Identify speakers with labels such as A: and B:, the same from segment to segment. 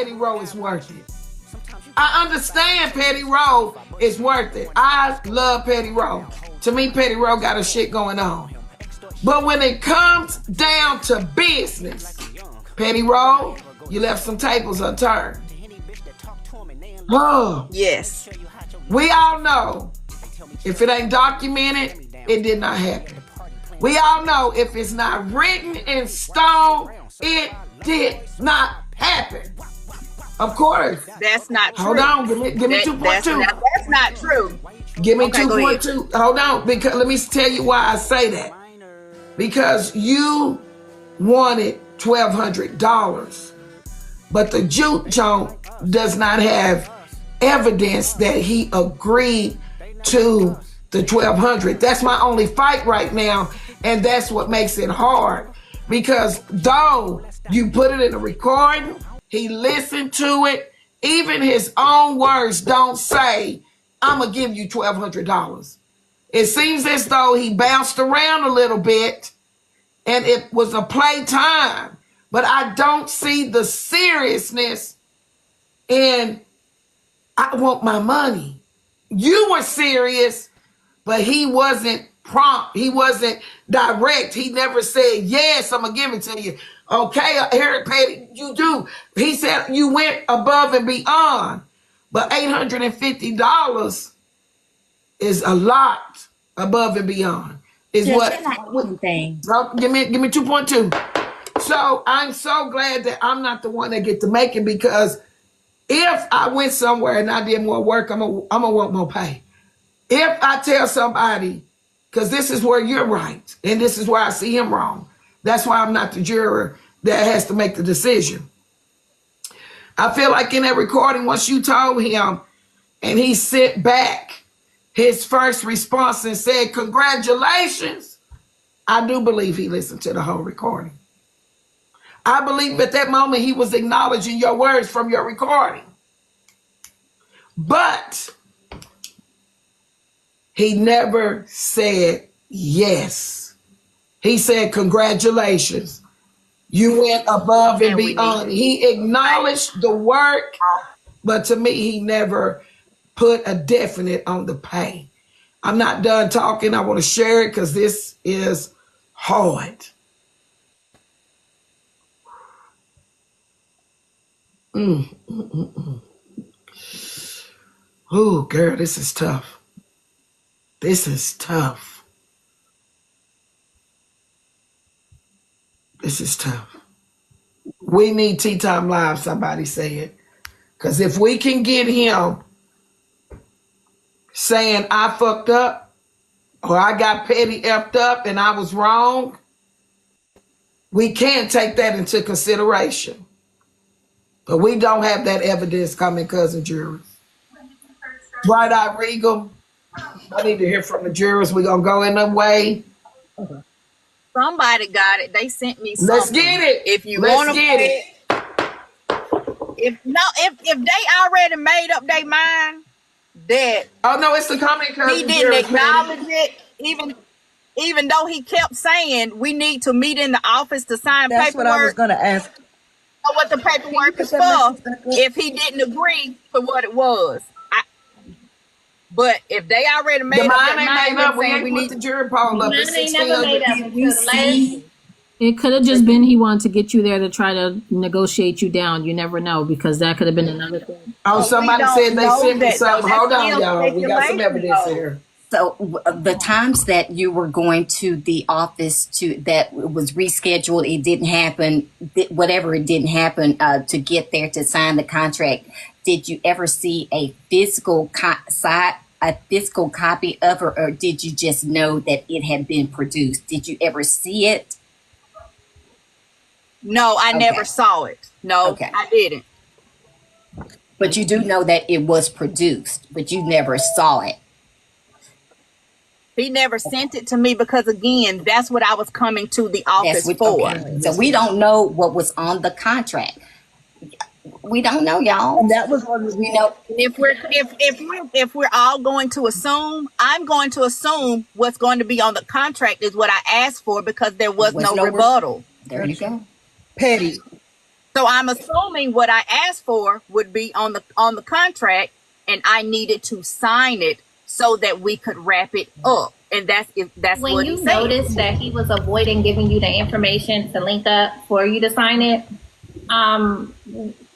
A: Petty Row is worth it. I understand Petty Row is worth it. I love Petty Row. To me, Petty Row got a shit going on. But when it comes down to business, Petty Row, you left some tables unturned. Oh,
B: Yes.
A: we all know if it ain't documented, it did not happen. We all know if it's not written in stone, it did not happen. Of course.
B: That's not true.
A: Hold on, give me 2.2.
B: That's not true.
A: Give me
B: Okay, go ahead.
A: 2.2. Hold on, because let me tell you why I say that. Because you wanted $1,200, but the Juke joint does not have evidence that he agreed to the $1,200. That's my only fight right now, and that's what makes it hard. Because though you put it in a recording, he listened to it, even his own words don't say, I'm gonna give you $1,200. It seems as though he bounced around a little bit and it was a playtime, but I don't see the seriousness in, I want my money. You were serious, but he wasn't prompt. He wasn't direct. He never said, yes, I'm gonna give it to you. Okay, here, Petty, you do. He said you went above and beyond, but $850 is a lot above and beyond. Is what?
C: Thing.
A: Give me 2.2. So I'm so glad that I'm not the one that get to make it, because if I went somewhere and I did more work, I'm gonna want more pay. If I tell somebody, because this is where you're right and this is where I see him wrong. That's why I'm not the juror that has to make the decision. I feel like in that recording, once you told him and he sit back, his first response and said, congratulations, I do believe he listened to the whole recording. I believe at that moment he was acknowledging your words from your recording. But he never said yes. He said, congratulations. You went above and beyond. He acknowledged the work, but to me, he never put a definite on the pay. I'm not done talking. I want to share it because this is hard. Oh, girl, this is tough. This is tough. This is tough. We need Tea Time Live, somebody said. Because if we can get him saying I fucked up or I got petty effed up and I was wrong, we can take that into consideration. But we don't have that evidence coming, cousin jurors. Right Eye Regal, I need to hear from the jurors. We're going to go in the way.
B: Somebody got it. They sent me something.
A: Let's get it.
B: If you
A: Let's
B: want to
A: get it.
B: If they already made up their mind that
A: Oh, no, it's the comment, cousin
B: he didn't
A: jurors,
B: acknowledge
A: Patty.
B: it, even though he kept saying we need to meet in the office to sign
C: That's what I was
B: paperwork,
C: going to ask.
B: know what the paperwork is for if he didn't agree to what it was. But if they already made
A: The
B: up
A: mind
B: their
A: ain't
B: mind,
A: made up. We
B: saying
A: ain't
B: we
A: put
B: need
A: the jury poll up.
D: Mine
A: It's
D: ain't never made
A: 1600.
D: up until the last.
E: It could have just been he wanted to get you there to try to negotiate you down. You never know, because that could have been another thing.
A: Oh, somebody
B: don't
A: said they
B: know
A: sent me
B: that, though.
A: something.
B: That's
A: Hold on,
B: still
A: y'all. We got some
B: speculation,
A: evidence
B: though.
A: here.
C: So the times that you were going to the office that was rescheduled, it didn't happen, whatever it didn't happen to get there to sign the contract. Did you ever see a physical copy of it, or did you just know that it had been produced? Did you ever see it?
B: No, I never saw it. No,
C: Okay.
B: I didn't.
C: But you do know that it was produced, but you never saw it.
B: He never sent it to me because, again, that's what I was coming to the office for.
C: Okay. So we don't know what was on the contract. We don't know, y'all.
F: And that was one of the,
C: You know,
B: If we're all going to assume, I'm going to assume what's going to be on the contract is what I asked for because there was no rebuttal.
C: there you go.
F: Petty.
B: So I'm assuming what I asked for would be on the contract, and I needed to sign it so that we could wrap it up. And that's
D: When
B: what he
D: you
B: said.
D: noticed that he was avoiding giving you the information to link up for you to sign it, um,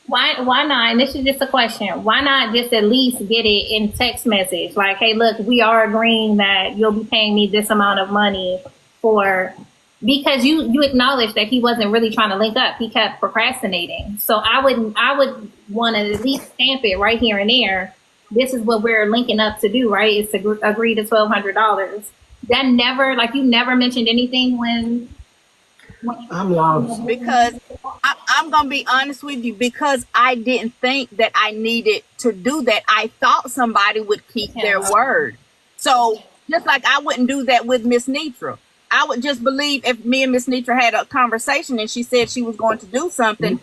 D: why not? And this is just a question. Why not just at least get it in text message? Like, hey, look, we are agreeing that you'll be paying me this amount of money for, because you acknowledged that he wasn't really trying to link up. He kept procrastinating. So I would want to at least stamp it right here and there. This is what we're linking up to do, right? It's to agree to $1,200. That never, like, you never mentioned anything when
A: I'm lost.
B: Because I'm going to be honest with you, because I didn't think that I needed to do that. I thought somebody would keep their word. So just like I wouldn't do that with Miss Nitra. I would just believe if me and Miss Nitra had a conversation and she said she was going to do something,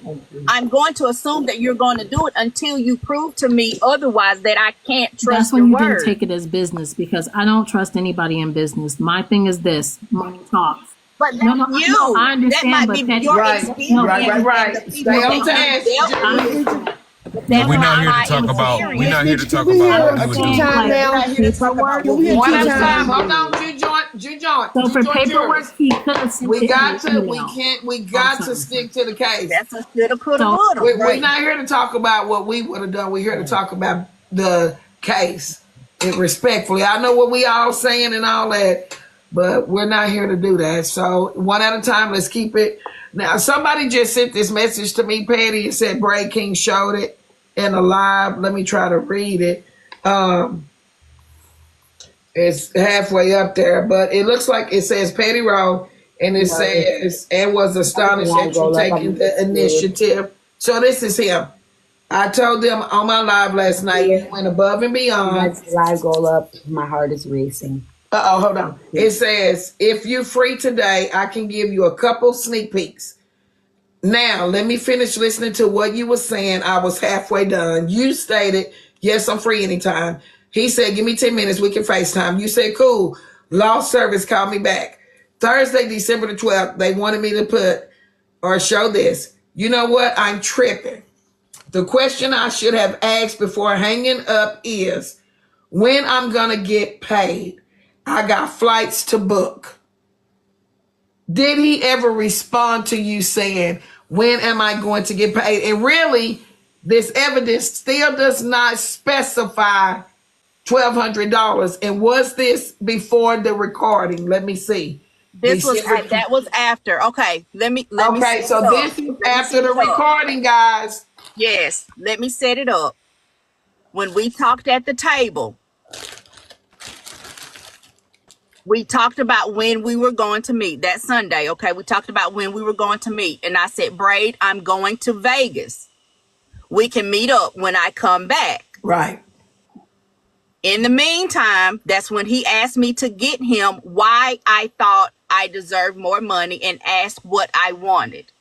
B: I'm going to assume that you're going to do it until you prove to me otherwise that I can't trust
E: That's when
B: your
E: you
B: word.
E: didn't take it as business, because I don't trust anybody in business. My thing is this: money talks.
B: But that's
E: No,
B: you.
E: no, I understand,
B: that
E: but
B: might be
E: Teddy,
B: your
A: Right,
B: experience.
A: right, right,
B: and
A: right.
B: the
A: Stay
B: people
A: on
B: that you
A: task.
B: dealt with. That's
F: We're not
B: not
F: here
B: my
F: to talk about. We're
B: experience.
F: not here to talk
G: We
F: about
G: here
F: what
G: a
F: he was
G: two
F: doing.
G: time
E: like,
G: now.
A: We're not here to talk about what we
E: One
A: One
E: at
A: at
E: a
A: a time.
E: time.
A: Hold on, Juke
E: So for
A: Joint
E: paperwork,
A: yours.
E: he could have sent
A: We
E: it in
A: got
E: the
A: to,
E: email.
A: we
E: I'm
A: got to
E: sorry.
A: stick to the case.
B: That's a shoulda, coulda,
E: So
B: woulda.
A: We're
G: Right.
A: not here to talk about what we would have done. We're here to talk about the case. And respectfully, I know what we all saying and all that, but we're not here to do that. So one at a time, let's keep it. Now, somebody just sent this message to me, Patty, and said Bray King showed it in a live. Let me try to read it. It's halfway up there, but it looks like it says Patty Rowe, and it says, and was astonished at you taking the initiative. So this is him. I told them on my live last night, you went above and beyond.
G: As live go up, my heart is racing.
A: Hold on. It says, if you're free today, I can give you a couple sneak peeks. Now, let me finish listening to what you were saying. I was halfway done. You stated, yes, I'm free anytime. He said, give me 10 minutes. We can FaceTime. You said, cool. Law service called me back. Thursday, December the 12th, they wanted me to put or show this. You know what? I'm tripping. The question I should have asked before hanging up is, when I'm going to get paid? I got flights to book. Did he ever respond to you saying, when am I going to get paid? And really, this evidence still does not specify $1,200. And was this before the recording? Let me see.
B: That was after. Okay, let me
A: Okay,
B: set
A: so
B: it up.
A: this is
B: Let me
A: after
B: set
A: the
B: it up.
A: recording, guys.
B: Yes, let me set it up. When we talked at the table, we talked about when we were going to meet that Sunday. Okay, we talked about when we were going to meet, and I said, Braid, I'm going to Vegas. We can meet up when I come back.
A: Right.
B: In the meantime, that's when he asked me to get him why I thought I deserved more money and asked what I wanted.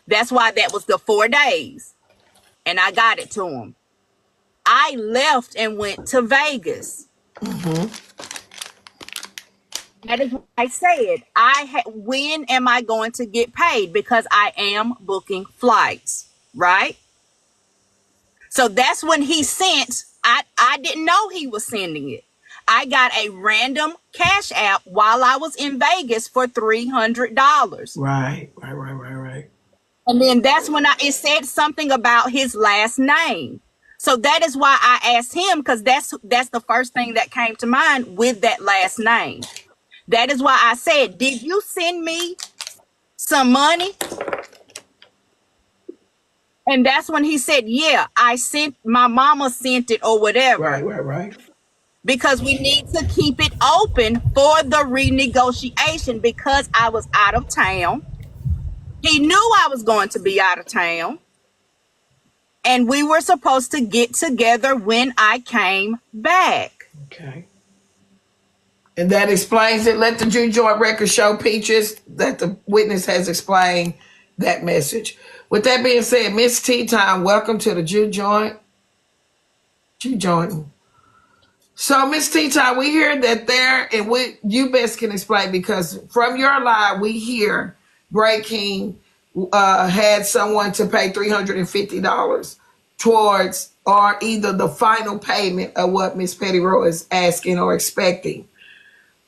B: That's why that was the 4 days. And I got it to him. I left and went to Vegas. That is what I said. When am I going to get paid? Because I am booking flights, right? So that's when he sent. I didn't know he was sending it. I got a random cash app while I was in Vegas for $300.
A: Right.
B: And then that's when it said something about his last name. So that is why I asked him, because that's the first thing that came to mind with that last name. That is why I said, did you send me some money? And that's when he said, yeah, my mama sent it or whatever.
A: Right.
B: Because we need to keep it open for the renegotiation because I was out of town. He knew I was going to be out of town. And we were supposed to get together when I came back.
A: Okay. And that explains it. Let the Juke Joint record show, Peaches, that the witness has explained that message. With that being said, Miss Tea Time, welcome to the Juke Joint. Juke Joint. So, Miss Tea Time, we hear that there, and you best can explain, because from your live, we hear Bray King had someone to pay $350 towards or either the final payment of what Miss Pettigrew is asking or expecting.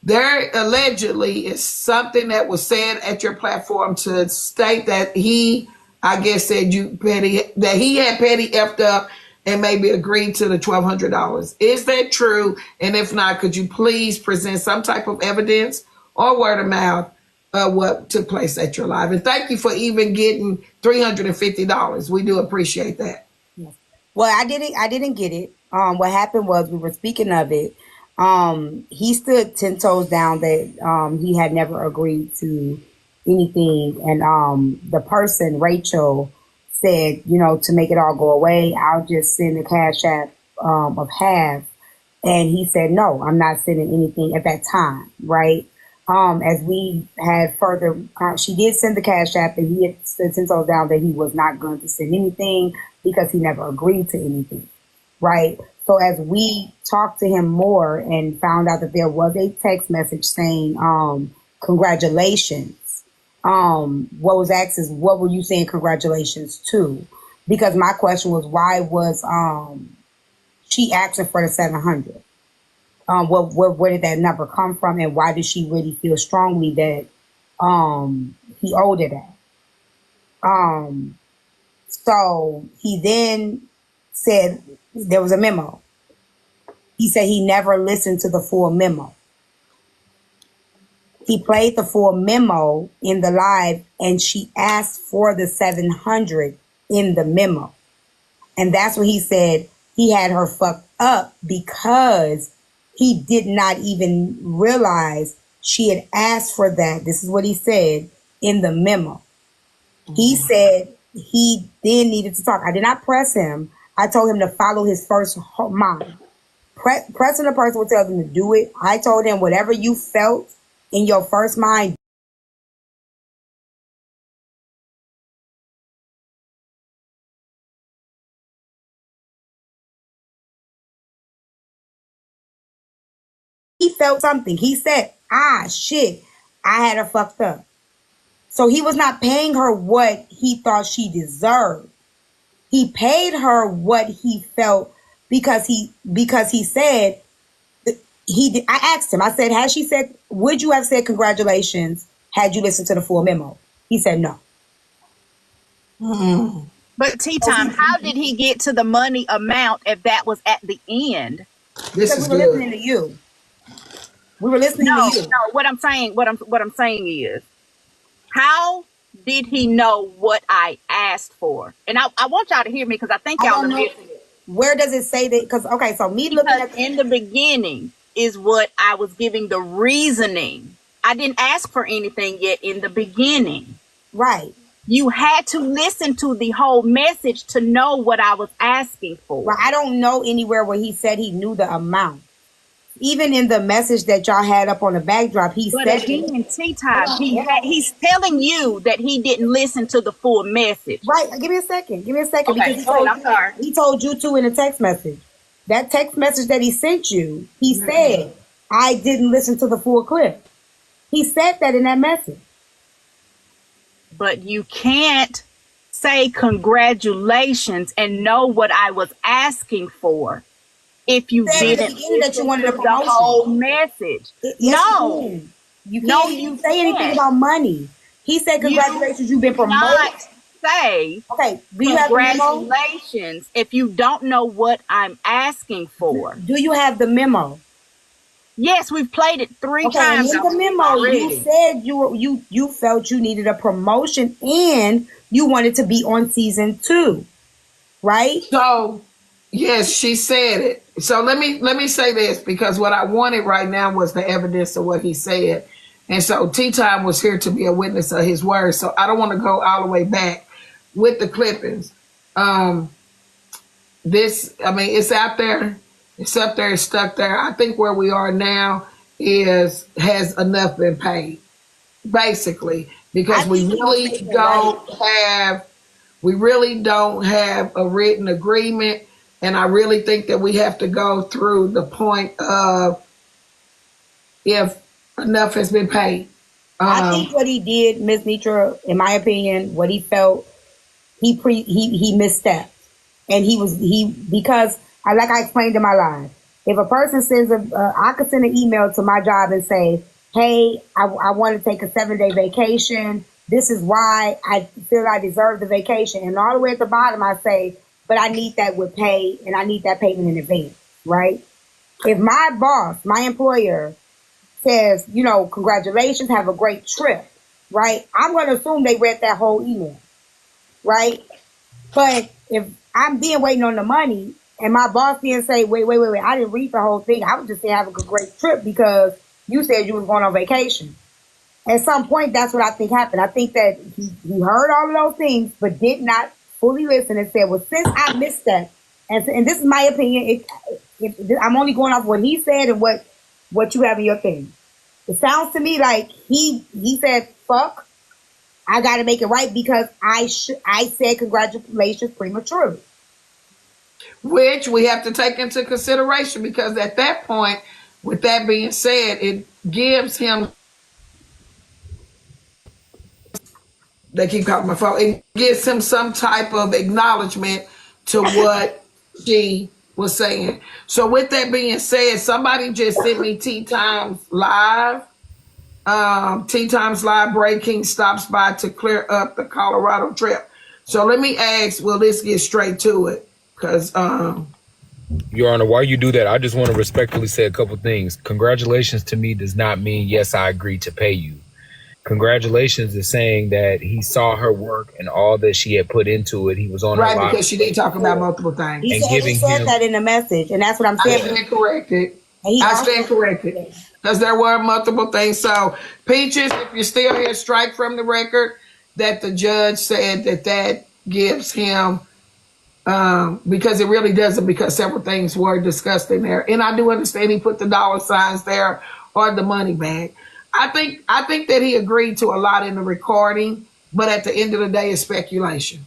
A: There allegedly is something that was said at your platform to state that he, I guess, said you petty, that he had petty effed up and maybe agreed to the $1,200. Is that true? And if not, could you please present some type of evidence or word of mouth of what took place at your live? And thank you for even getting $350. We do appreciate that.
G: Well, I didn't get it. What happened was we were speaking of it. He stood 10 toes down that he had never agreed to anything. And the person, Rachel, said, to make it all go away, I'll just send the cash app of half. And he said, no, I'm not sending anything at that time, right? As we had further, she did send the cash app, and he had stood 10 toes down that he was not going to send anything because he never agreed to anything, right? So as we talked to him more and found out that there was a text message saying, congratulations, what was asked is, what were you saying congratulations to? Because my question was, why was she asking for the 700? Where did that number come from, and why did she really feel strongly that he owed it at? So he then said there was a memo. He said he never listened to the full memo. He played the full memo in the live, and she asked for the 700 in the memo. And that's when he said he had her fucked up because he did not even realize she had asked for that. This is what he said in the memo. He said he then needed to talk. I did not press him. I told him to follow his first mind. Pressing a person will tell them to do it. I told him whatever you felt in your first mind. He felt something. He said, shit, I had her fucked up. So he was not paying her what he thought she deserved. He paid her what he felt because he said he did. I asked him, I said, would you have said congratulations had you listened to the full memo? He said no.
B: But T-Time, how did he get to the money amount if that was at the end?
G: Because we were listening to you. We were listening to you.
B: No, what I'm saying is, how did he know what I asked for? And I want y'all to hear me because I think y'all are missing it.
G: Where does it say that? Because looking at
B: in the beginning is what I was giving the reasoning. I didn't ask for anything yet in the beginning.
G: Right.
B: You had to listen to the whole message to know what I was asking for.
G: Well, I don't know anywhere where he said he knew the amount. Even in the message that y'all had up on the backdrop, he said
B: again, T-Time, he's telling you that he didn't listen to the full message.
G: Right. Give me a second.
B: Okay,
G: because he told you too in a text message. That text message that he sent you, he said, I didn't listen to the full clip. He said that in that message.
B: But you can't say congratulations and know what I was asking for if you didn't
G: that you wanted a promotion.
B: The whole message.
G: Yes, you can't say anything about money. He said congratulations, you've been promoted.
B: Not say
G: do you have the memo?
B: Congratulations if you don't know what I'm asking for.
G: Do you have the memo?
B: Yes, we've played it 3 times.
G: In the memo, already. You said you felt you needed a promotion and you wanted to be on season 2, right?
A: So yes, she said it. So let me say this, because what I wanted right now was the evidence of what he said. And so T-Time was here to be a witness of his words. So I don't want to go all the way back with the clippings. It's out there. It's up there. It's stuck there. I think where we are now has enough been paid, basically, because we really don't have a written agreement. And I really think that we have to go through the point of if enough has been paid.
G: I think what he did, Miss Nitra, in my opinion, what he felt, he misstepped, and because like I explained in my live, if a person sends I could send an email to my job and say, hey, I want to take a 7-day vacation. This is why I feel I deserve the vacation. And all the way at the bottom, I say, but I need that with pay, and I need that payment in advance, right? If my boss, my employer, says, congratulations, have a great trip, right? I'm going to assume they read that whole email, right? But if I'm then waiting on the money and my boss didn't say, wait, I didn't read the whole thing. I was just saying have a great trip because you said you was going on vacation. At some point, that's what I think happened. I think that he heard all of those things, but did not fully listen and said, well, since I missed that, and this is my opinion, I'm only going off what he said and what you have in your thing. It sounds to me like he said, fuck, I got to make it right because I said congratulations prematurely.
A: Which we have to take into consideration, because at that point, with that being said, it gives him, they keep calling my phone, it gives him some type of acknowledgement to what she was saying. So with that being said, somebody just sent me Tea Times Live. Tea Times Live breaking stops by to clear up the Colorado trip. So let me ask, well, let's get straight to it. Because
F: Your Honor, while you do that, I just want to respectfully say a couple things. Congratulations to me does not mean yes, I agree to pay you. Congratulations is saying that he saw her work and all that she had put into it. He was on her
A: right,
F: live
A: because she did talk about multiple things.
G: He said that in the message, and that's what I'm saying.
A: I stand corrected. I stand corrected. Because there were multiple things. So, Peaches, if you're still here, strike from the record that the judge said that gives him, because it really doesn't, because several things were discussed in there. And I do understand he put the dollar signs there or the money bag. I think that he agreed to a lot in the recording, but at the end of the day, it's speculation.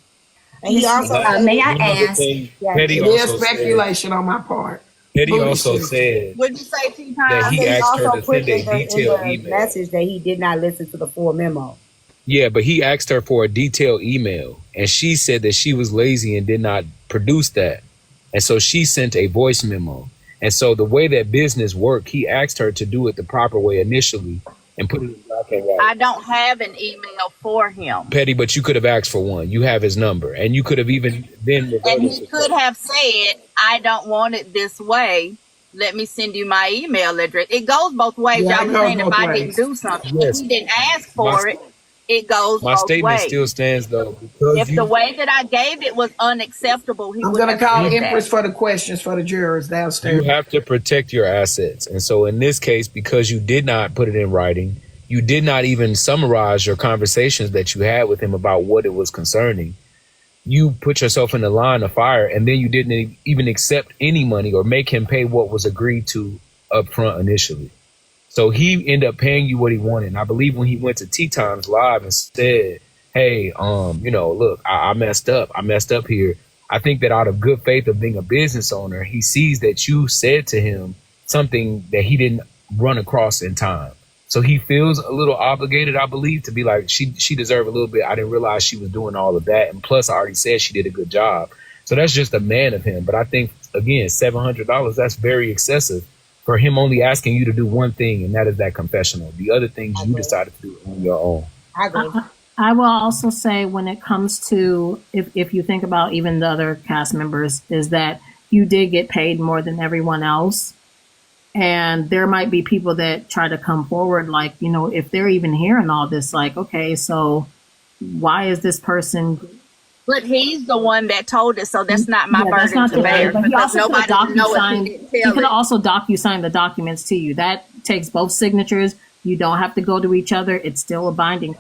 G: And he also
C: may I ask?
F: Petty
A: It is
F: also
A: speculation on my part.
F: Petty also said
B: What'd you say, T
F: that
B: Time?
F: he asked her
G: also
F: to
G: put
F: send a
G: in
F: detailed
G: the
F: email.
G: message that he did not listen to the full memo.
F: Yeah, but he asked her for a detailed email, and she said that she was lazy and did not produce that. And so she sent a voice memo. And so the way that business worked, he asked her to do it the proper way initially and put it in black and white.
B: I don't have an email for him.
F: Petty, but you could have asked for one. You have his number, and you could have even then.
B: And he could have said, I don't want it this way. Let me send you my email address. It goes both ways.
A: Yeah,
B: Y'all were saying if I didn't do something,
F: Yes.
B: if he didn't ask for it, it goes
F: My
B: both
F: statement
B: ways.
F: still stands, though. Because
B: If the way that I gave it was unacceptable, he
A: I'm
B: would
A: going to
B: have
A: call
B: said
A: Empress
B: that.
A: for the questions for the jurors downstairs.
F: you have to protect your assets. And so in this case, because you did not put it in writing, you did not even summarize your conversations that you had with him about what it was concerning. You put yourself in the line of fire, and then you didn't even accept any money or make him pay what was agreed to up front initially. So he ended up paying you what he wanted. And I believe when he went to Tea Times Live and said, hey, look, I messed up. I messed up here. I think that out of good faith of being a business owner, he sees that you said to him something that he didn't run across in time. So he feels a little obligated, I believe, to be like, she deserved a little bit. I didn't realize she was doing all of that. And plus, I already said she did a good job. So that's just a man of him. But I think, again, $700, that's very excessive for him only asking you to do one thing, and that is that confessional. The other things you decided to do on your own.
G: I agree.
E: I will also say when it comes to, if you think about even the other cast members, is that you did get paid more than everyone else. And there might be people that try to come forward, like, if they're even hearing all this, like, okay, so why is this person?
B: But he's the one that told us, so that's not my
E: That's
B: burden
E: not
B: to
E: the
B: bear.
E: burden, but he
B: Because
E: also could
B: nobody would know if he
E: DocuSign.
B: didn't
E: He
B: tell
E: could
B: it.
E: also DocuSign the documents to you. That takes both signatures. You don't have to go to each other. It's still a binding.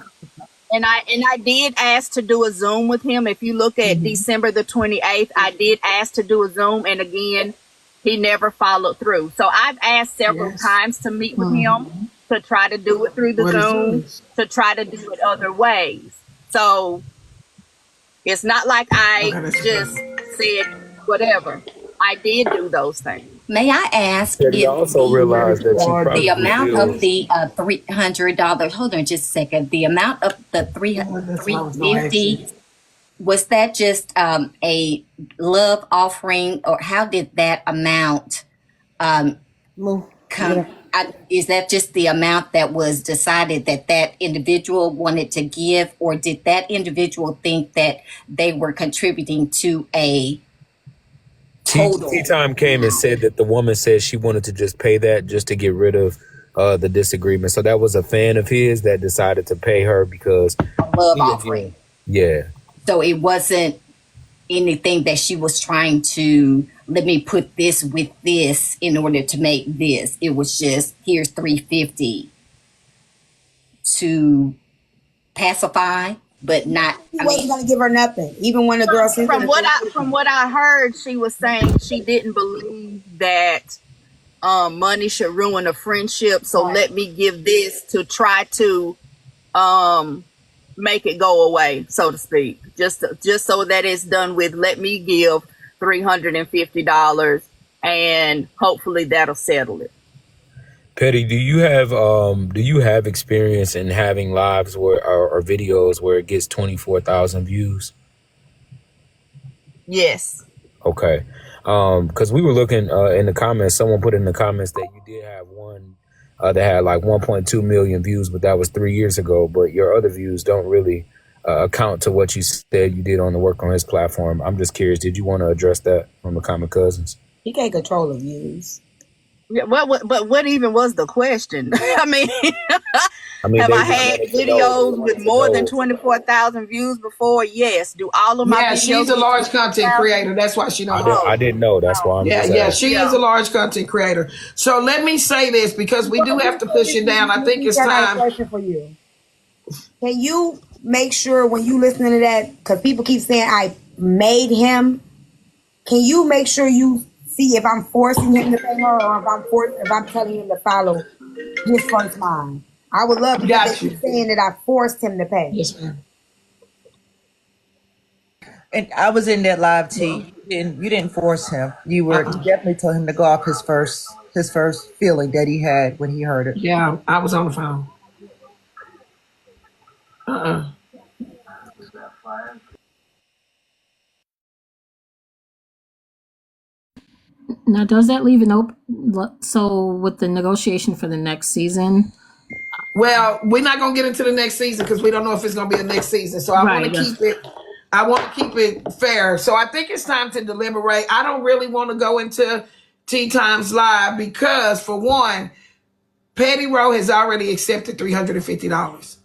B: And I did ask to do a Zoom with him. If you look at December the 28th, I did ask to do a Zoom, and again, he never followed through. So I've asked several times to meet with him, to try to do it through the Zoom, to try to do it other ways. So it's not like I just said whatever. I did do those things.
C: May I ask
F: But he
C: if
F: also realized that you probably
C: the amount
F: still,
C: of the $300? Hold on, just a second. The amount of the
A: That's what I was gonna ask you.
C: $350, was that just a love offering, or how did that amount come? Is that just the amount that was decided that that individual wanted to give, or did that individual think that they were contributing to a total?
F: Tea Time came and said that the woman said she wanted to just pay that just to get rid of the disagreement. So that was a fan of his that decided to pay her because
C: Love offering.
F: Yeah.
C: So it wasn't anything that she was trying to, let me put this with this in order to make this. It was just, here's $350 to pacify, but not.
G: He wasn't gonna give her nothing, even when the girl said.
B: From what I heard, she was saying she didn't believe that money should ruin a friendship. So let me give this to try to make it go away, so to speak. Just so that it's done with. Let me give $350, and hopefully that'll settle it.
F: Petty, do you have experience in having lives where or videos where it gets 24,000 views?
B: Yes.
F: Okay. Because we were looking in the comments, someone put in the comments that you did have one that had like 1.2 million views, but that was 3 years ago. But your other views don't really account to what you said you did on the work on his platform. I'm just curious, did you want to address that from the Common Cousins?
G: He can't control the views.
B: Yeah, but what even was the question? I mean, have I had videos with more than 24,000 views before? Yes. Do all of my videos?
A: She's a large content creator. That's why she don't know.
F: I didn't know. That's why I'm just asking.
A: She is a large content creator. So let me say this, because we do have to push it down. I think it's
G: I got a
A: time.
G: question for you. Can you make sure when you listening to that, because people keep saying I made him, can you make sure you see if I'm forcing him to pay her, or if I'm telling him to follow his first mind? I would love to get you saying that I forced him to pay.
A: Yes, ma'am.
H: And I was in that live too. You didn't force him. You definitely told him to go off his first feeling that he had when he heard it.
A: Yeah, I was on the phone.
E: Now, does that leave an open? So, with the negotiation for the next season?
A: Well, we're not gonna get into the next season because we don't know if it's gonna be a next season. So I want to keep it. I want to keep it fair. So I think it's time to deliberate. I don't really want to go into Tea Times Live because, for one, Petty Rowe has already accepted $350.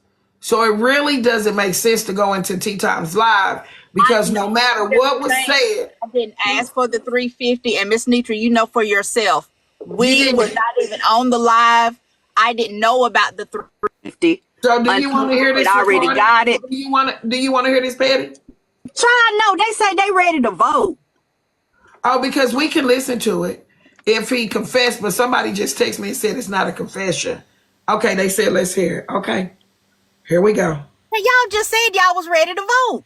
A: So it really doesn't make sense to go into Tea Times Live because no matter what was said,
B: I didn't ask for the $350, and Miss Nitra, you know for yourself, we were not even on the live. I didn't know about the $350.
A: So do you want to hear this?
B: I already got it.
A: Do you want to hear this, Petty?
B: Try. No, they say they ready to vote.
A: Oh, because we can listen to it if he confessed, but somebody just texted me and said it's not a confession. Okay, they said let's hear it. Okay, here we go.
B: Hey, y'all just said y'all was ready to vote.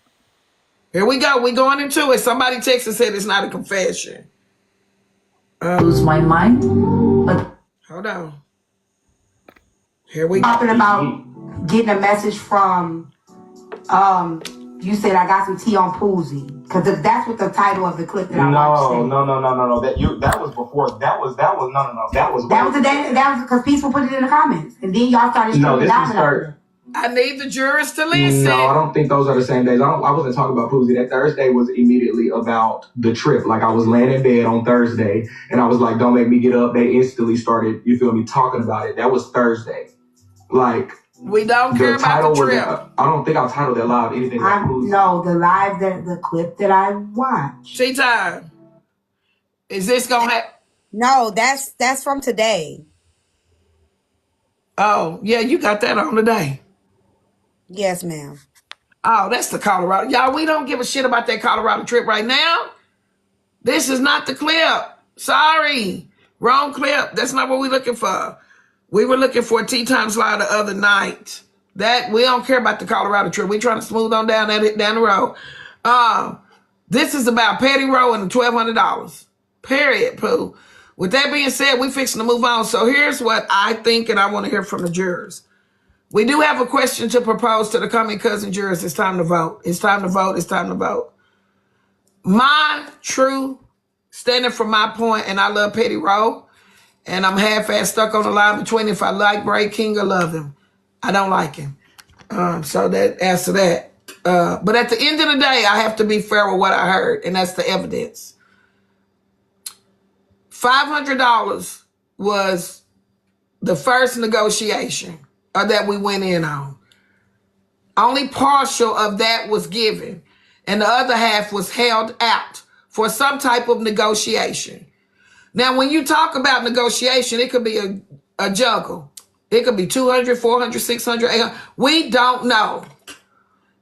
A: Here we go. We going into it. Somebody texted and said it's not a confession.
I: Lose my mind, but
A: hold on. Here we go.
I: Talking about getting a message from, you said I got some tea on Poozy, because that's what the title of the clip that I watched.
J: No. That was before. That was no. That was
I: the day. That was because people put it in the comments, and then y'all started.
J: No, this is first.
A: I need the jurors to listen.
J: No, I don't think those are the same days. I wasn't talking about Poozy. That Thursday was immediately about the trip. Like I was laying in bed on Thursday, and I was like, "Don't make me get up." They instantly started, you feel me, talking about it. That was Thursday. Like.
A: We don't care about the trip.
J: I don't think I titled that live anything.
I: No, the clip that I watched.
A: Tea Time. Is this gonna happen?
G: No, that's from today.
A: Oh, yeah, you got that on today.
G: Yes, ma'am.
A: Oh, that's the Colorado. Y'all, we don't give a shit about that Colorado trip right now. This is not the clip. Sorry. Wrong clip. That's not what we're looking for. We were looking for Tea Times Live the other night. That we don't care about the Colorado trip. We're trying to smooth on down the road. This is about Petty Rowe and the $1,200. Period, Pooh. With that being said, we fixing to move on. So here's what I think, and I want to hear from the jurors. We do have a question to propose to the coming cousin jurors. It's time to vote. It's time to vote. It's time to vote. My true standing for my point, and I love Petty Rowe, and I'm half-ass stuck on the line between if I like Bray King or love him. I don't like him. So that as to that. But at the end of the day, I have to be fair with what I heard, and that's the evidence. $500 was the first negotiation that we went in on. Only partial of that was given, and the other half was held out for some type of negotiation. Now, when you talk about negotiation, it could be a juggle. It could be 200, 400, 600, 800. We don't know.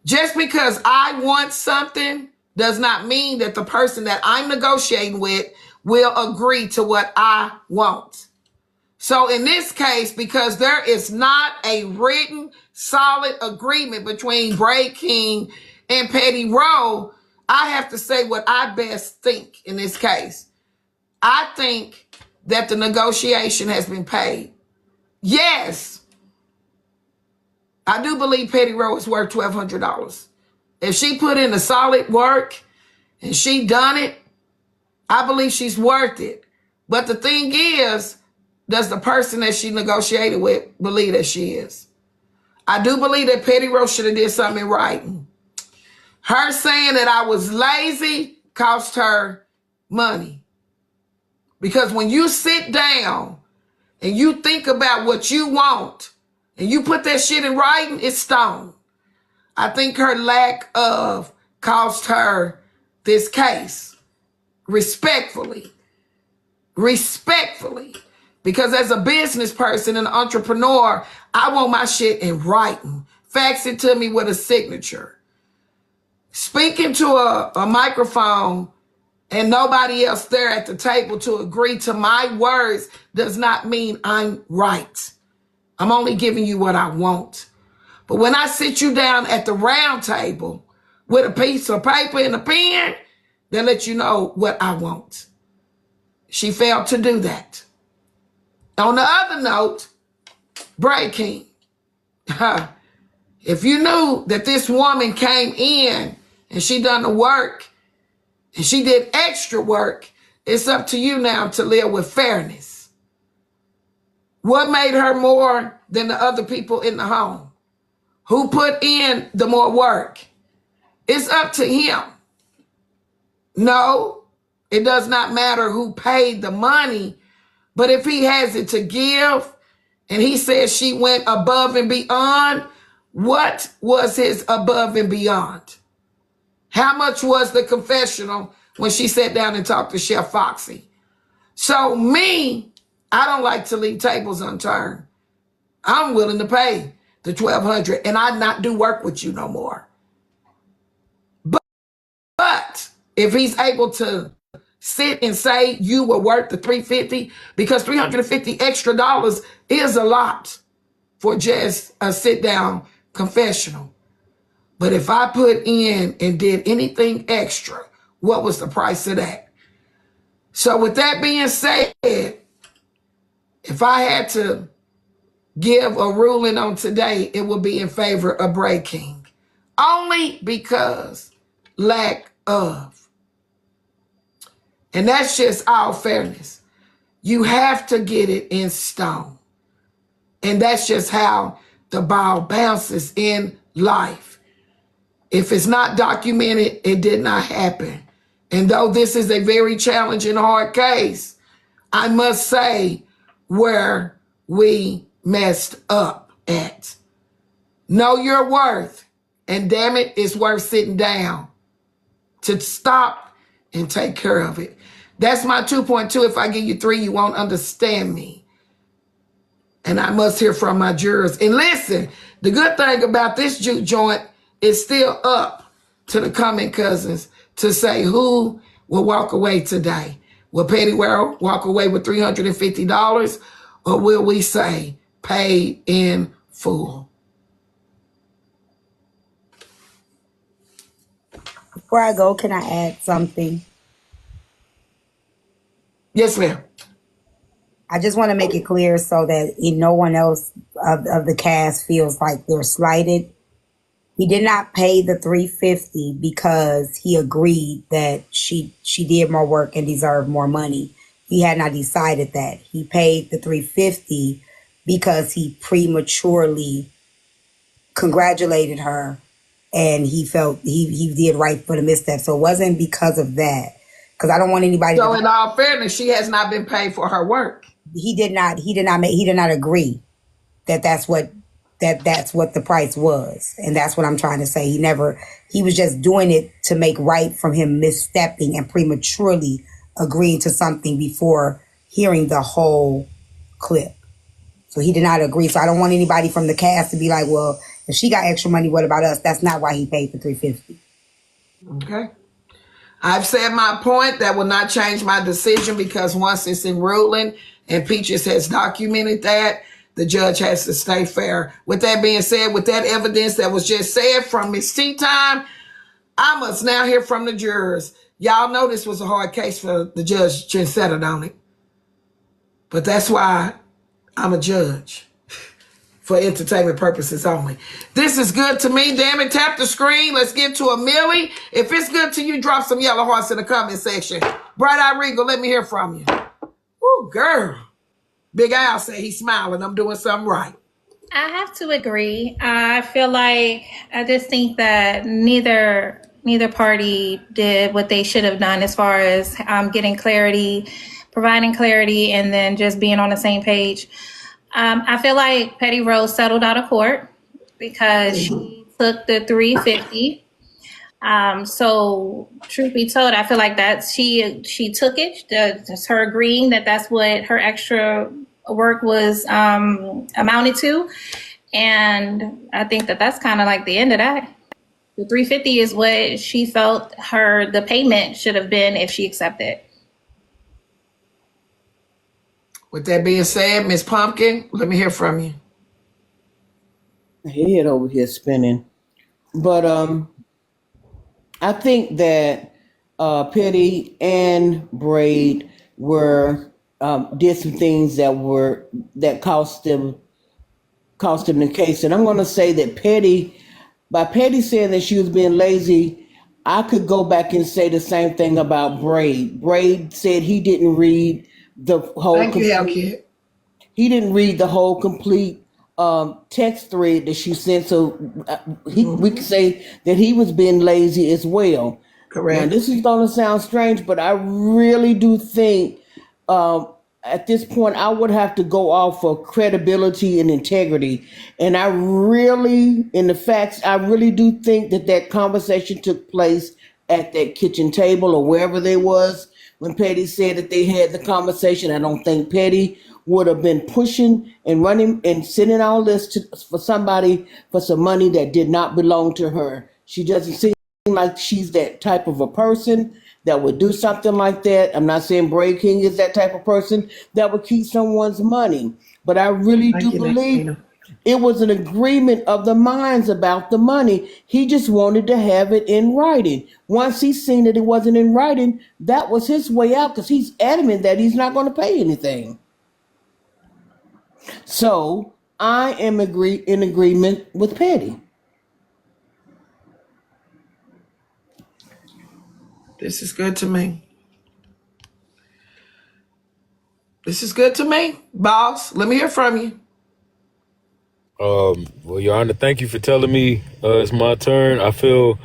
A: Just because I want something does not mean that the person that I'm negotiating with will agree to what I want. So in this case, because there is not a written solid agreement between Bray King and Petty Rowe, I have to say what I best think in this case. I think that the negotiation has been paid. Yes, I do believe Petty Rowe is worth $1,200. If she put in the solid work and she done it, I believe she's worth it. But the thing is, does the person that she negotiated with believe that she is? I do believe that Petty Rowe should have did something in writing. Her saying that I was lazy cost her money. Because when you sit down and you think about what you want and you put that shit in writing, it's stone. I think her lack of cost her this case. Respectfully. Because as a business person and entrepreneur, I want my shit in writing. Fax it to me with a signature. Speaking to a microphone and nobody else there at the table to agree to my words does not mean I'm right. I'm only giving you what I want. But when I sit you down at the round table with a piece of paper and a pen, they'll let you know what I want. She failed to do that. On the other note, Bray King, if you knew that this woman came in and she done the work and she did extra work, it's up to you now to live with fairness. What made her more than the other people in the home? Who put in the more work? It's up to him. No, it does not matter who paid the money, but if he has it to give and he says she went above and beyond, what was his above and beyond? How much was the confessional when she sat down and talked to Chef Foxy? So me, I don't like to leave tables unturned. I'm willing to pay the $1,200 and I'd not do work with you no more. But if he's able to sit and say you were worth the $350, because $350 extra is a lot for just a sit down confessional. But if I put in and did anything extra, what was the price of that? So with that being said, if I had to give a ruling on today, it would be in favor of Bray King. Only because lack of. And that's just all fairness. You have to get it in stone. And that's just how the ball bounces in life. If it's not documented, it did not happen. And though this is a very challenging, hard case, I must say where we messed up at. Know your worth. And damn it, it's worth sitting down to stop and take care of it. That's my 2.2. If I give you 3, you won't understand me. And I must hear from my jurors. And listen, the good thing about this juke joint is still up to the coming cousins to say who will walk away today. Will Petty Rowe walk away with $350, or will we say paid in full?
G: Before I go, can I add something?
A: Yes, ma'am.
G: I just want to make it clear so that no one else of the cast feels like they're slighted. He did not pay the $350 because he agreed that she did more work and deserved more money. He had not decided that. He paid the $350 because he prematurely congratulated her and he felt he did right for the misstep. So it wasn't because of that. Because I don't want anybody
A: So in all fairness, she has not been paid for her work.
G: He did not agree that's what the price was. And that's what I'm trying to say. He was just doing it to make right from him misstepping and prematurely agreeing to something before hearing the whole clip. So he did not agree. So I don't want anybody from the cast to be like, well, if she got extra money, what about us? That's not why he paid for $350.
A: Okay. I've said my point. That will not change my decision because once it's in ruling and Peaches has documented that, the judge has to stay fair. With that being said, with that evidence that was just said from Miss Tea Time, I must now hear from the jurors. Y'all know this was a hard case for the judge to settle on it. But that's why I'm a judge. For entertainment purposes only. This is good to me. Damn it, tap the screen. Let's get to a Millie. If it's good to you, drop some yellow hearts in the comment section. Bright Eye Regal, let me hear from you. Ooh, girl. Big Al said he's smiling. I'm doing something right.
D: I have to agree. I just think that neither party did what they should have done as far as getting clarity, providing clarity, and then just being on the same page. I feel like Petty Rose settled out of court because she took the $350. So truth be told, I feel like that she took it. That's her agreeing that's what her extra work was amounted to, and I think that's kind of like the end of that. The $350 is what she felt the payment should have been if she accepted.
A: With that being said, Miss Pumpkin, let me hear from you.
K: Head over here spinning. But I think that Petty and Braid did some things that cost them the case. And I'm gonna say that by Petty saying that she was being lazy, I could go back and say the same thing about Braid. Braid said he didn't read the whole he didn't read the whole complete text thread that she sent, so we could say that he was being lazy as well.
A: Correct.
K: Now, this is going to sound strange, but I really do think at this point I would have to go off of credibility and integrity, and I really do think that conversation took place at that kitchen table or wherever they was. When Petty said that they had the conversation, I don't think Petty would have been pushing and running and sending all this for somebody for some money that did not belong to her. She doesn't seem like she's that type of a person that would do something like that. I'm not saying Bray King is that type of person that would keep someone's money, but I really do believe it was an agreement of the minds about the money. He just wanted to have it in writing. Once he seen that it wasn't in writing, that was his way out because he's adamant that he's not going to pay anything. So I am in agreement with Petty.
A: This is good to me. This is good to me. Boss, let me hear from you.
F: Well, Your Honor, thank you for telling me it's my turn. I feel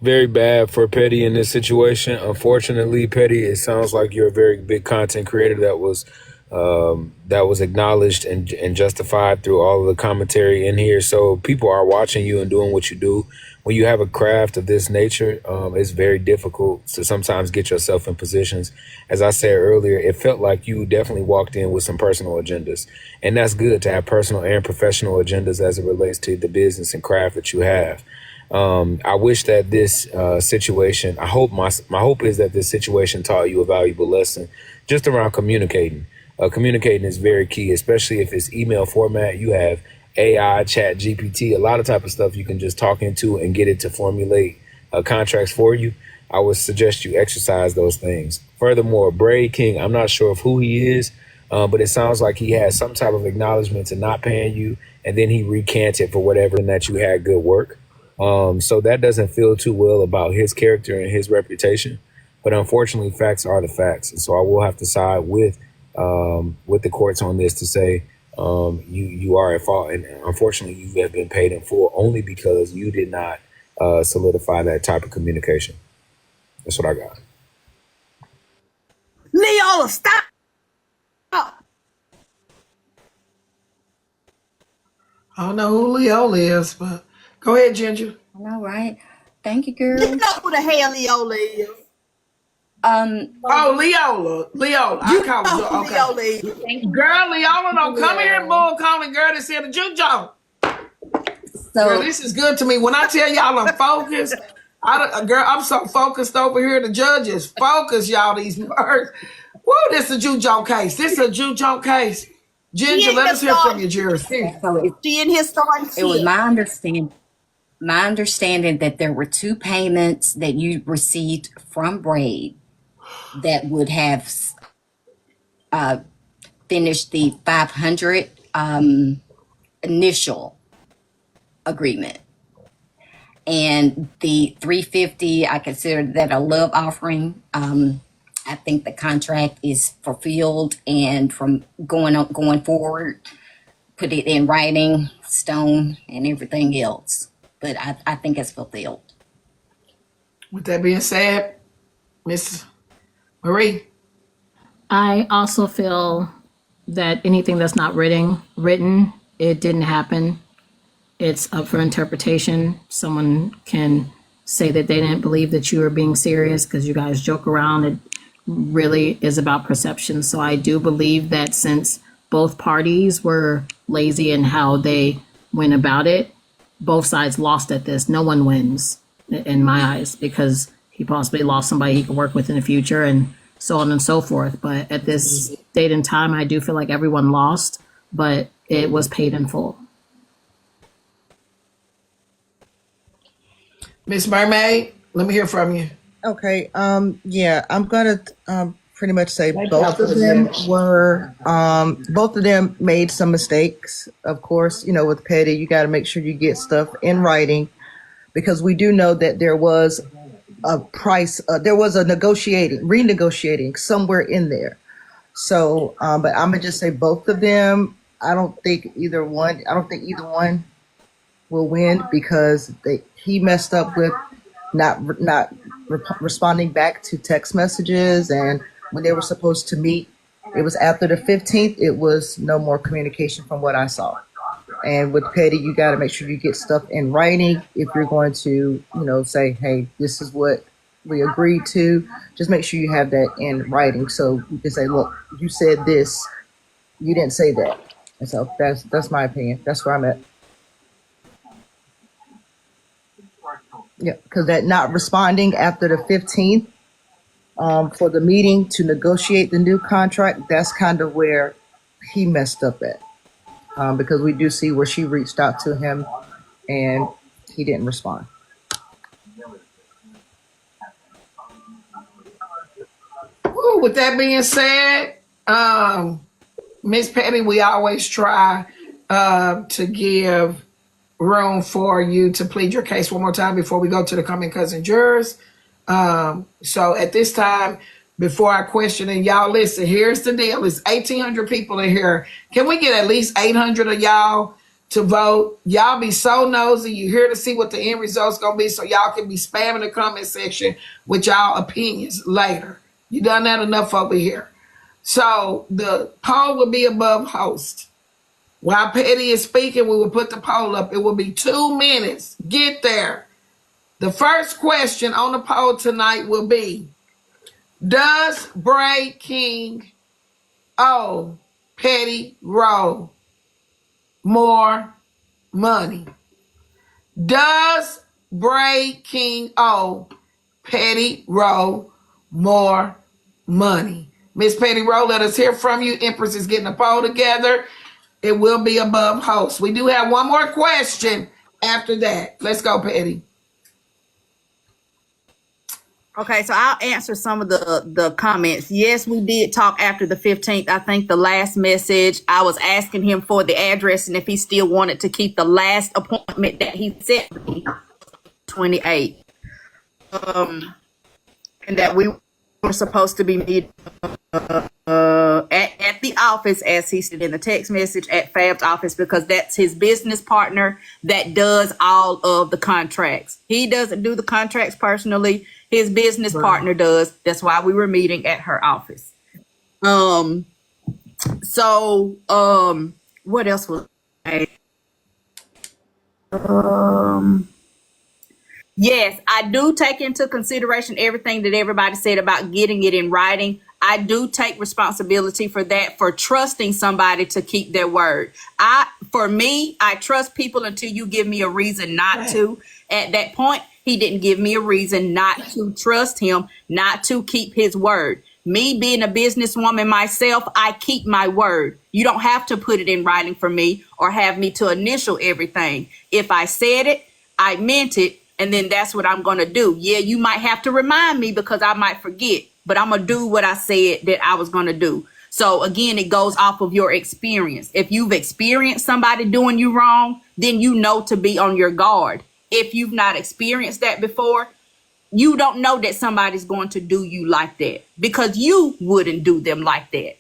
F: very bad for Petty in this situation. Unfortunately, Petty, it sounds like you're a very big content creator that was acknowledged and justified through all of the commentary in here. So people are watching you and doing what you do. When you have a craft of this nature, it's very difficult to sometimes get yourself in positions. As I said earlier, it felt like you definitely walked in with some personal agendas. And that's good to have personal and professional agendas as it relates to the business and craft that you have. I wish that this situation, my hope is that this situation taught you a valuable lesson just around communicating. Communicating is very key, especially if it's email format. You have AI, chat, GPT, a lot of type of stuff you can just talk into and get it to formulate contracts for you. I would suggest you exercise those things. Furthermore, Braid King, I'm not sure of who he is, but it sounds like he has some type of acknowledgement to not paying you, and then he recanted for whatever and that you had good work. So that doesn't feel too well about his character and his reputation. But unfortunately, facts are the facts, and so I will have to side with the courts on this to say you are at fault, and unfortunately, you have been paid in full only because you did not solidify that type of communication. That's what I got.
A: Leola, stop. I don't know who Leola is, but go ahead, Ginger.
C: All right. Thank you, girl.
B: You know who the hell Leola is.
A: Leola.
B: You
A: I call
B: know
A: her.
B: who
A: Okay.
B: Leola is.
A: Girl, Leola, don't come here, bull calling girl that said a Juke joke.
C: So
A: Girl, this is good to me. When I tell y'all I'm focused, I'm so focused over here. The judges focus, y'all. These words. Woo, this is a Juke joke case. This is a Juke joke case. Ginger, let us hear from you, Jerry.
B: She in here starting shit.
C: it was my understanding that there were 2 payments that you received from Braid that would have finished the 500 initial agreement. And the 350, I consider that a love offering. I think the contract is fulfilled, and from going forward, put it in writing, stone, and everything else. But I think it's fulfilled.
A: With that being said, Miss Marie.
E: I also feel that anything that's not written, it didn't happen. It's up for interpretation. Someone can say that they didn't believe that you were being serious because you guys joke around. It really is about perception. So I do believe that since both parties were lazy in how they went about it, both sides lost at this. No one wins in my eyes because he possibly lost somebody he could work with in the future and so on and so forth. But at this date and time, I do feel like everyone lost, but it was paid in full.
A: Miss Mermaid, let me hear from you.
H: Okay. Yeah, I'm gonna pretty much say both of them made some mistakes. Of course, with petty, you got to make sure you get stuff in writing, because we do know that there was a price. There was a renegotiating somewhere in there. So, but I'm gonna just say both of them. I don't think either one will win because he messed up with not responding back to text messages, and when they were supposed to meet, it was after the 15th. It was no more communication from what I saw. And with petty, you got to make sure you get stuff in writing if you're going to, say, hey, this is what we agreed to. Just make sure you have that in writing so you can say, look, you said this, you didn't say that. And so that's my opinion. That's where I'm at. Yeah, because that not responding after the 15th for the meeting to negotiate the new contract, that's kind of where he messed up at. Because we do see where she reached out to him and he didn't respond.
A: Ooh, with that being said, Miss Petty, we always try to give room for you to plead your case one more time before we go to the coming cousin jurors. So at this time, before I question, and y'all listen, here's the deal. It's 1,800 people in here. Can we get at least 800 of y'all to vote? Y'all be so nosy. You here to see what the end result's going to be so y'all can be spamming the comment section with y'all opinions later. You done that enough over here. So the poll will be above host. While Petty is speaking, we will put the poll up. It will be 2 minutes. Get there. The first question on the poll tonight will be, does Braid King owe Petty Rowe more money? Does Braid King owe Petty Rowe more money? Miss Petty Rowe, let us hear from you. Empress is getting a poll together. It will be above host. We do have one more question after that. Let's go, Petty.
B: Okay, so I'll answer some of the comments. Yes, we did talk after the 15th. I think the last message, I was asking him for the address and if he still wanted to keep the last appointment that he set me, 28. And that we were supposed to be meeting at the office, as he said in the text message, at Fab's office, because that's his business partner that does all of the contracts. He doesn't do the contracts personally. His business partner does. That's why we were meeting at her office. So what else was I? Yes, I do take into consideration everything that everybody said about getting it in writing. I do take responsibility for that, for trusting somebody to keep their word. For me, I trust people until you give me a reason not to. At that point, he didn't give me a reason not to trust him, not to keep his word. Me being a businesswoman myself, I keep my word. You don't have to put it in writing for me or have me to initial everything. If I said it, I meant it. And then that's what I'm going to do. Yeah, you might have to remind me because I might forget, but I'm going to do what I said that I was going to do. So again, it goes off of your experience. If you've experienced somebody doing you wrong, then you know to be on your guard. If you've not experienced that before, you don't know that somebody's going to do you like that because you wouldn't do them like that.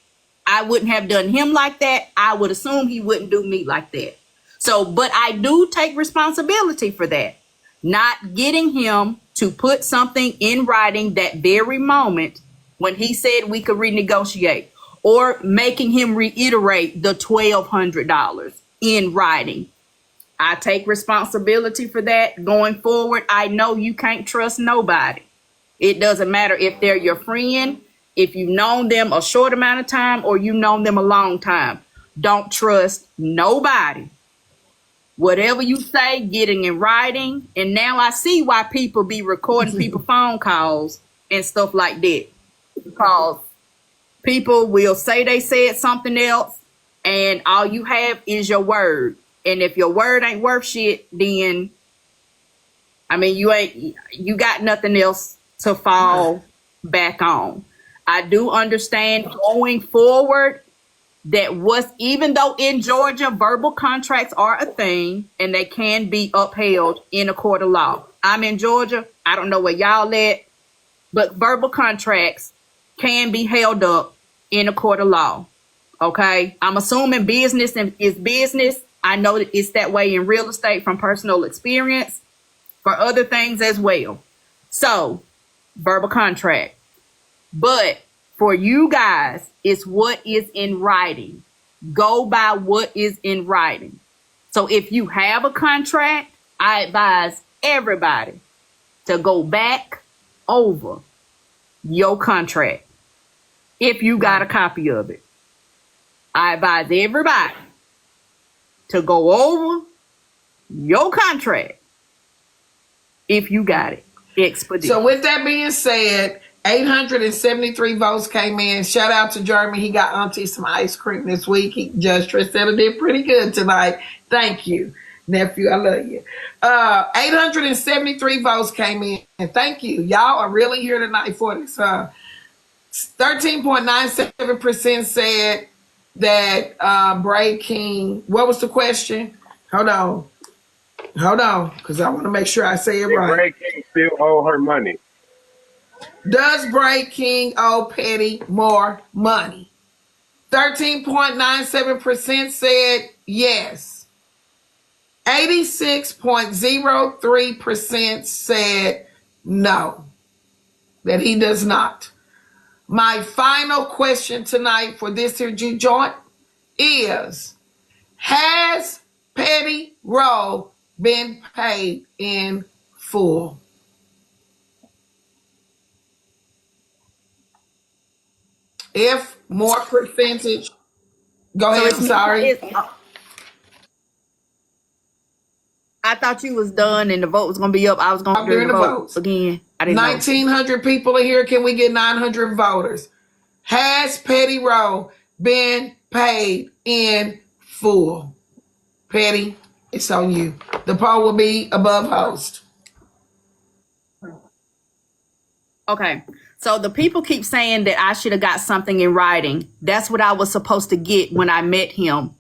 B: I wouldn't have done him like that. I would assume he wouldn't do me like that. So, but I do take responsibility for that. Not getting him to put something in writing that very moment when he said we could renegotiate, or making him reiterate the $1,200 in writing. I take responsibility for that going forward. I know you can't trust nobody. It doesn't matter if they're your friend, if you've known them a short amount of time or you've known them a long time. Don't trust nobody. Whatever you say, getting in writing. And now I see why people be recording people's phone calls and stuff like that. Because people will say they said something else and all you have is your word. And if your word ain't worth shit, then I mean you got nothing else to fall back on. I do understand going forward that even though in Georgia, verbal contracts are a thing and they can be upheld in a court of law. I'm in Georgia. I don't know where y'all at, but verbal contracts can be held up in a court of law. Okay. I'm assuming business is business. I know that it's that way in real estate from personal experience for other things as well. So verbal contract, but for you guys, it's what is in writing. Go by what is in writing. So if you have a contract, I advise everybody to go back over your contract. If you got a copy of it, I advise everybody to go over your contract if you got it. Expedite.
A: So with that being said, 873 votes came in. Shout out to Jeremy. He got Auntie some ice cream this week. Judge Tristella did pretty good tonight. Thank you, nephew. I love you. 873 votes came in. And thank you. Y'all are really here tonight for this. 13.97% said that Bray King. What was the question? Hold on, because I want to make sure I say it right.
L: Bray King still owe her money.
A: Does Bray King owe Petty more money? 13.97% said yes. 86.03% said no, that he does not. My final question tonight for this here Juke joint is, has Petty Rowe been paid in full? If more percentage, go ahead. I'm sorry.
B: I thought you was done and the vote was going to be up. I was going to do the vote again. I didn't
A: 1,900 people in here. Can we get 900 voters? Has Petty Rowe been paid in full? Petty, it's on you. The poll will be above host.
B: Okay. So the people keep saying that I should have got something in writing. That's what I was supposed to get when I met him.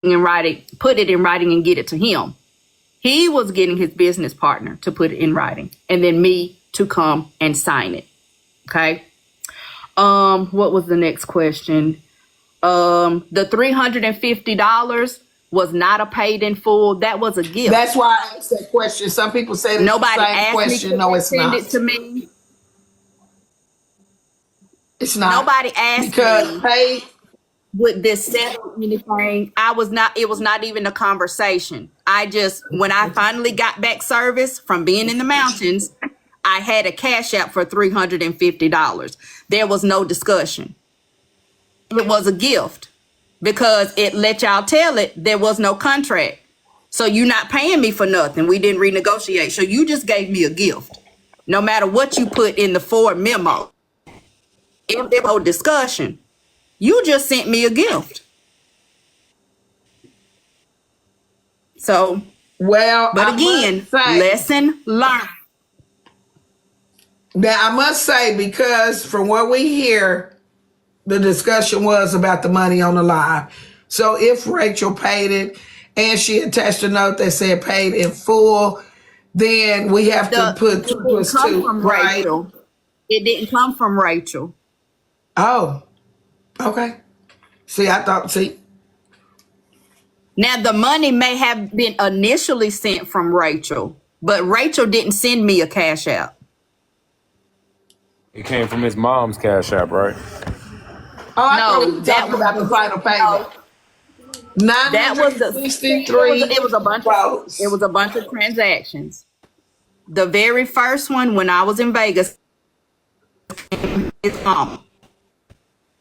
B: In writing, put it in writing and get it to him. He was getting his business partner to put it in writing and then me to come and sign it. Okay. What was the next question? The $350 was not a paid in full. That was a gift.
A: That's why I asked that question. Some people say it's
B: Nobody
A: the same
B: asked
A: question.
B: me to
A: No, it's
B: send
A: not.
B: it to me.
A: It's not.
B: Nobody asked
A: Because
B: me
A: paid.
B: would this settle anything. It was not even a conversation. When I finally got back service from being in the mountains, I had a cash app for $350. There was no discussion. It was a gift because it let y'all tell it there was no contract. So you're not paying me for nothing. We didn't renegotiate. So you just gave me a gift. No matter what you put in the Ford memo, if there was no discussion, you just sent me a gift. So,
A: Well,
B: but
A: I
B: again,
A: must say,
B: lesson learned.
A: now I must say, because from what we hear, the discussion was about the money on the live. So if Rachel paid it and she attached a note that said paid in full, then we have to put
B: It
A: 2
B: didn't
A: plus
B: come
A: 2,
B: from
A: right?
B: Rachel. It didn't come from Rachel.
A: Oh, okay. See.
B: Now, the money may have been initially sent from Rachel, but Rachel didn't send me a cash app.
F: It came from his mom's cash app, right?
A: Oh, I thought we
B: No,
A: were
B: that
A: talking about the final payment.
B: that was the
A: 963
B: it was a bunch
A: votes.
B: of it was a bunch of transactions. The very first one when I was in Vegas, it's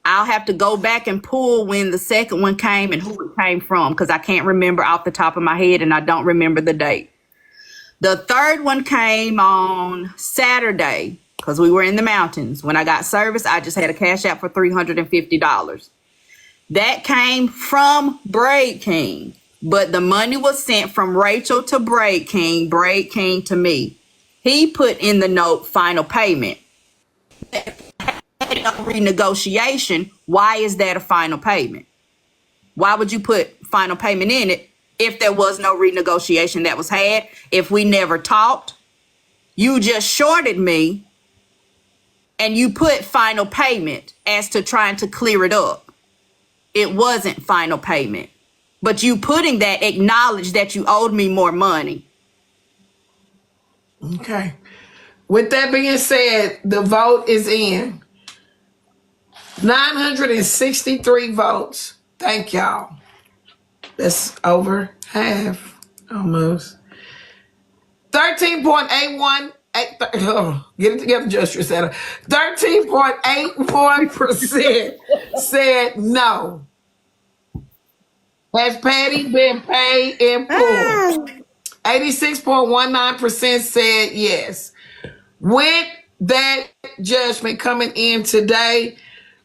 B: I'll have to go back and pull when the second one came and who it came from because I can't remember off the top of my head and I don't remember the date. The third one came on Saturday because we were in the mountains. When I got service, I just had a cash app for $350. That came from Braid King, but the money was sent from Rachel to Braid King to me. He put in the note final payment. Renegotiation. Why is that a final payment? Why would you put final payment in it if there was no renegotiation that was had? If we never talked, you just shorted me and you put final payment as to trying to clear it up. It wasn't final payment, but you putting that acknowledged that you owed me more money.
A: Okay. With that being said, the vote is in. 963 votes. Thank y'all. That's over half, almost. 13.81. Get it together, Just Rosetta. 13.81% said no. Has Patty been paid in full? 86.19% said yes. With that judgment coming in today,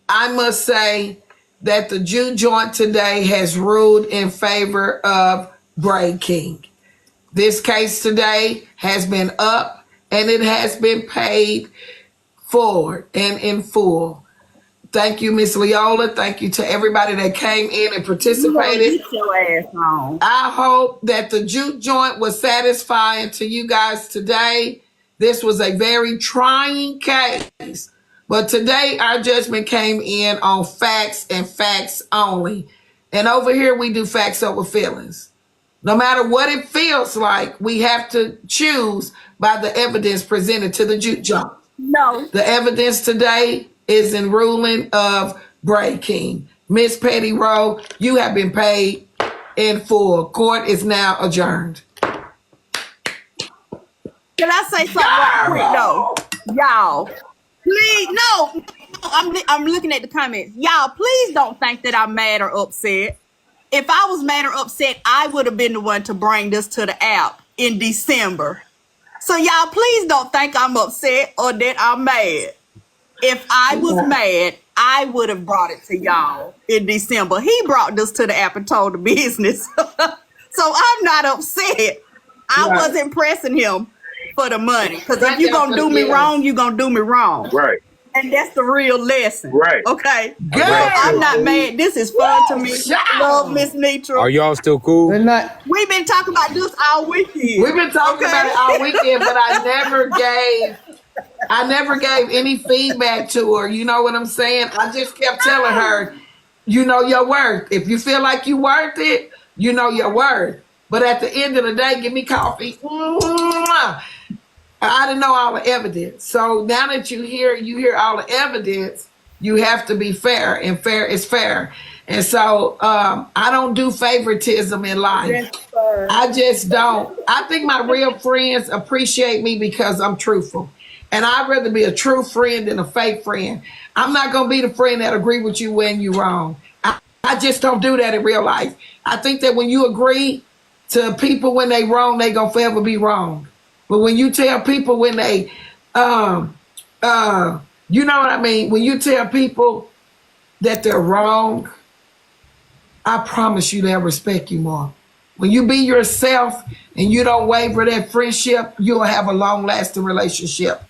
A: I must say that the Juke joint today has ruled in favor of Braid King. This case today has been up and it has been paid forward and in full. Thank you, Miss Leola. Thank you to everybody that came in and participated.
B: Get your ass on.
A: I hope that the Juke joint was satisfying to you guys today. This was a very trying case, but today our judgment came in on facts and facts only. And over here we do facts over feelings. No matter what it feels like, we have to choose by the evidence presented to the Juke joint.
B: No.
A: The evidence today is in ruling of Braid King. Miss Petty Rowe, you have been paid in full. Court is now adjourned.
B: Can I say something right quick though? Y'all, please, no, I'm looking at the comments. Y'all, please don't think that I'm mad or upset. If I was mad or upset, I would have been the one to bring this to the app in December. So y'all, please don't think I'm upset or that I'm mad. If I was mad, I would have brought it to y'all in December. He brought this to the app and told the business. So I'm not upset. I
A: Right.
B: wasn't pressing him for the money. Because if
A: Thank
B: you're
A: y'all
B: going to
A: for
B: do
A: the
B: me
A: yes.
B: wrong, you're going to do me wrong.
L: Right.
B: And that's the real lesson.
L: Right.
B: Okay?
A: Good.
B: I'm not mad. This is fun to me.
A: Child.
B: Love Miss Nitra.
F: Are y'all still cool?
K: They're not.
B: We've been talking about this all weekend.
A: We've been talking about it all weekend, but I never gave any feedback to her. You know what I'm saying? I just kept telling her, you know your worth. If you feel like you worth it, you know your worth. But at the end of the day, give me coffee. Mwah. I didn't know all the evidence. So now that you hear all the evidence, you have to be fair, and fair is fair. And so I don't do favoritism in life. I just don't. I think my real friends appreciate me because I'm truthful. And I'd rather be a true friend than a fake friend. I'm not going to be the friend that agree with you when you're wrong. I just don't do that in real life. I think that when you agree to people when they wrong, they going to forever be wrong. But when you tell people when they, you know what I mean? When you tell people that they're wrong, I promise you they'll respect you more. When you be yourself and you don't waver that friendship, you'll have a long-lasting relationship.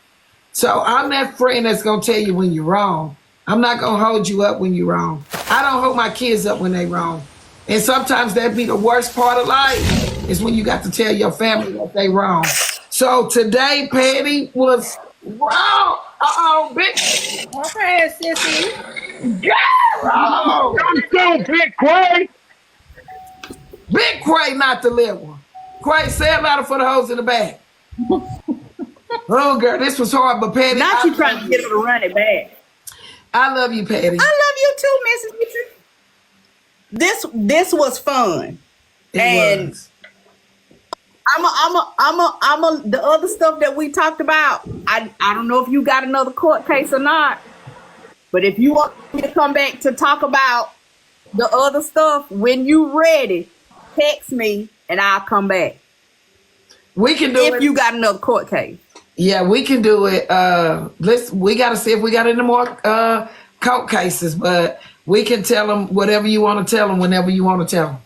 A: So I'm that friend that's going to tell you when you're wrong. I'm not going to hold you up when you're wrong. I don't hold my kids up when they're wrong. And sometimes that be the worst part of life is when you got to tell your family that they wrong. So today, Patty was wrong. Uh-oh, bitch.
D: Okay, sissy.
A: Girl.
L: I'm so big, Quay.
A: Big Quay, not the little one. Quay, say it louder for the hoes in the back. Oh, girl, this was hard, but Patty.
B: Not you trying to get her to run it back.
A: I love you, Patty.
B: I love you too, Mrs. Mitchell. This was fun.
A: It was.
B: The other stuff that we talked about, I don't know if you got another court case or not, but if you want me to come back to talk about the other stuff, when you ready, text me and I'll come back.
A: We can do it.
B: If you got another court case.
A: Yeah, we can do it. We got to see if we got any more court cases, but we can tell them whatever you want to tell them whenever you want to tell them.